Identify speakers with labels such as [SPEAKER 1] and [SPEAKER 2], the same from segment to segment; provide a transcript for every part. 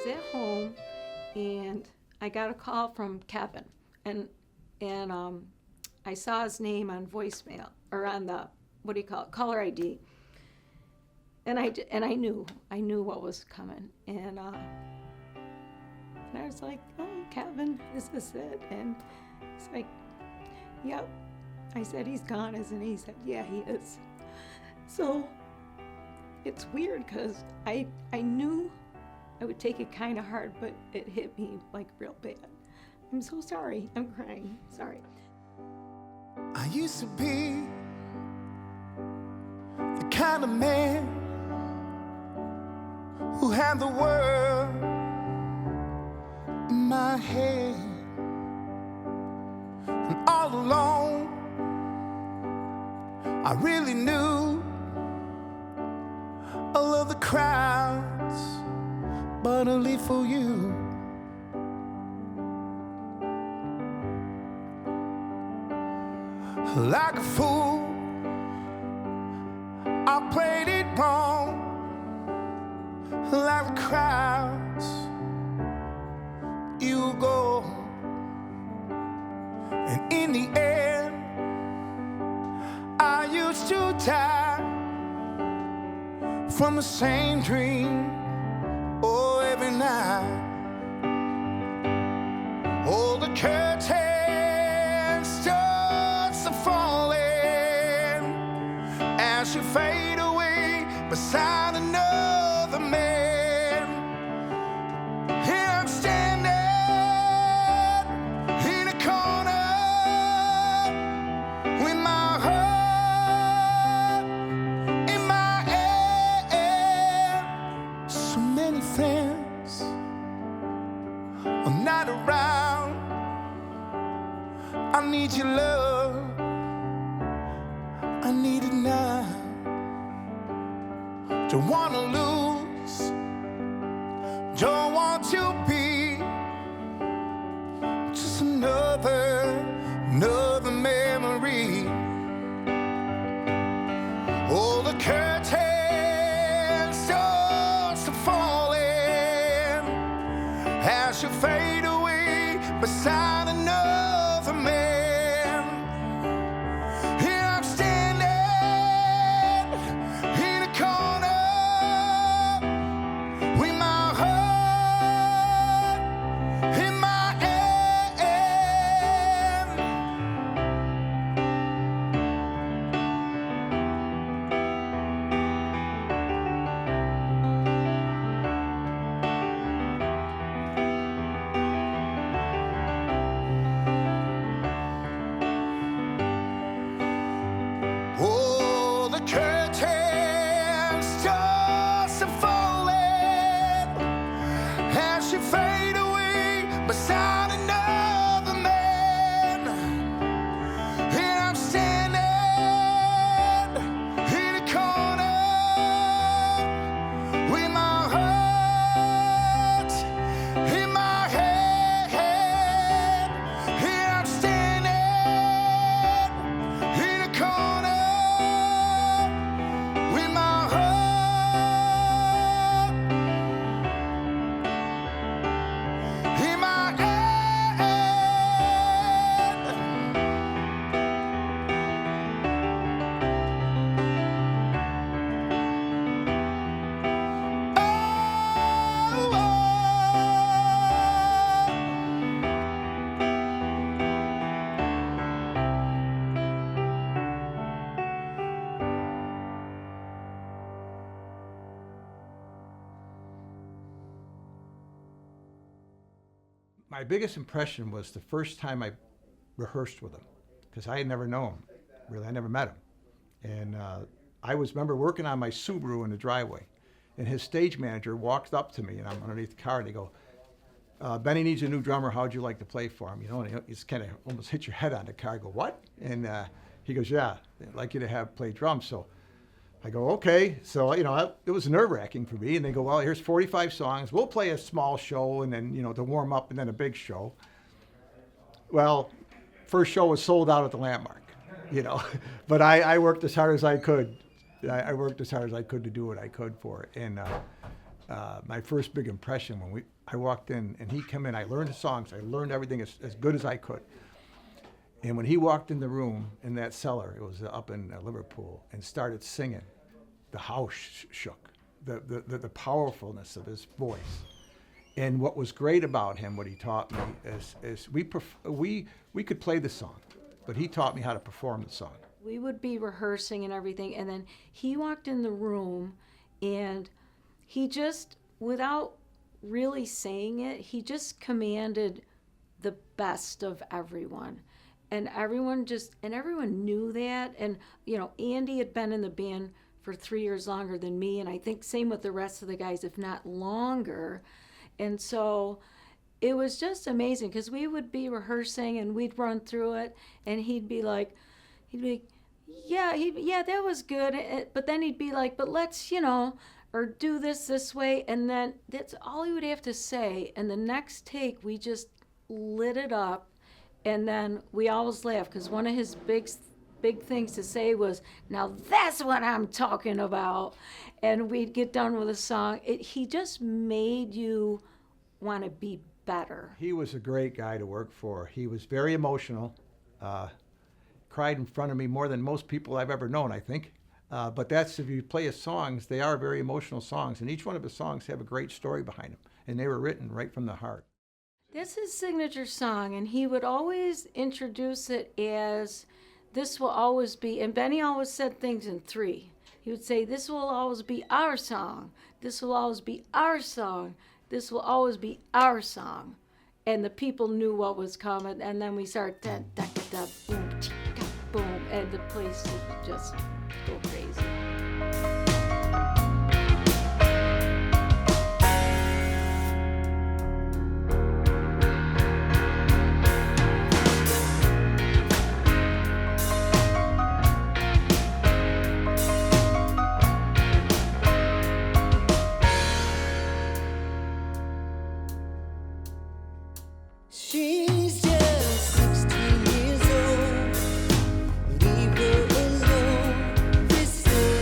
[SPEAKER 1] was at home, and I got a call from Kevin, and I saw his name on voicemail, or on the, what do you call it, caller ID. And I knew what was coming. And I was like, oh, Kevin, is this it? And it's like, yep. I said, he's gone, isn't he? He said, yeah, he is. So it's weird, because I knew I would take it kind of hard, but it hit me like real bad. I'm so sorry. I'm crying. Sorry.
[SPEAKER 2] I used to be the kind of man who had the world in my head, and all alone I really knew all of the crowds, but only for you. Like a fool, I played it wrong. Like the crowds, you go, and in the end, I used to die from the same dream. Oh, every night, oh, the curtain starts to falling as you fade away beside another man. Here I'm standing in a corner with my heart in my hand. So many friends are not around. I need your love, I need it now. Don't wanna lose, don't want to be just another memory. Oh, the curtain starts to fall in as you fade away beside another man. Here I'm standing in a corner with my heart in my hand. Oh, the curtain starts to fall in as you fade away beside another man. And I'm standing in a corner with my heart in my hand. And I'm standing in a corner with my heart in my hand. Oh,
[SPEAKER 3] My biggest impression was the first time I rehearsed with him, because I had never known him, really. I never met him. And I remember working on my Subaru in the driveway, and his stage manager walked up to me, and I'm underneath the car, and they go, Benny needs a new drummer, how'd you like to play for him? You know, and he just kind of almost hit your head on the car. I go, what? And he goes, yeah, I'd like you to have play drums. So I go, okay. So, you know, it was nerve-wracking for me. And they go, well, here's 45 songs. We'll play a small show and then, you know, to warm up and then a big show. Well, first show was sold out at the Landmark, you know. But I worked as hard as I could. I worked as hard as I could to do what I could for it. And my first big impression when I walked in and he came in. I learned the songs. I learned everything as good as I could. And when he walked in the room in that cellar, it was up in Liverpool, and started singing, the house shook. The powerfulness of his voice. And what was great about him, what he taught me, is we could play the song, but he taught me how to perform the song.
[SPEAKER 4] We would be rehearsing and everything, and then he walked in the room, and he just, without really saying it, he just commanded the best of everyone. And everyone knew that. And, you know, Andy had been in the band for 3 years longer than me, and I think same with the rest of the guys, if not longer. And so it was just amazing, because we would be rehearsing and we'd run through it, and he'd be like, yeah, that was good. But then he'd be like, but let's, or do this way. And then that's all he would have to say. And the next take, we just lit it up. And then we always laugh, because one of his big things to say was, now that's what I'm talking about. And we'd get done with a song. He just made you want to be better.
[SPEAKER 3] He was a great guy to work for. He was very emotional. Cried in front of me more than most people I've ever known, I think. But that's, if you play his songs, they are very emotional songs. And each one of his songs have a great story behind them. And they were written right from the heart.
[SPEAKER 4] That's his signature song, and he would always introduce it as, this will always be, and Benny always said things in 3. He would say, this will always be our song. This will always be our song. This will always be our song. And the people knew what was coming, and then we started, da, da, da, boom, chicka, boom, and the place would just go crazy.
[SPEAKER 5] She's just 16 years old. Leave her alone. This is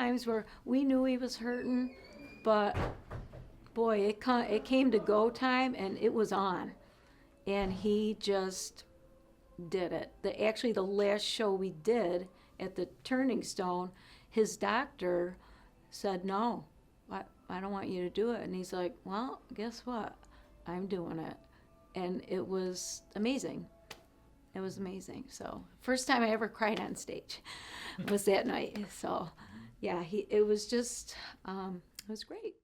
[SPEAKER 4] times where we knew he was hurting, but boy, it came to go time and it was on. And he just did it. Actually, the last show we did at the Turning Stone, his doctor said, no, I don't want you to do it. And he's like, well, guess what? I'm doing it. And it was amazing. It was amazing. So first time I ever cried on stage was that night. So yeah, it was just, it was great.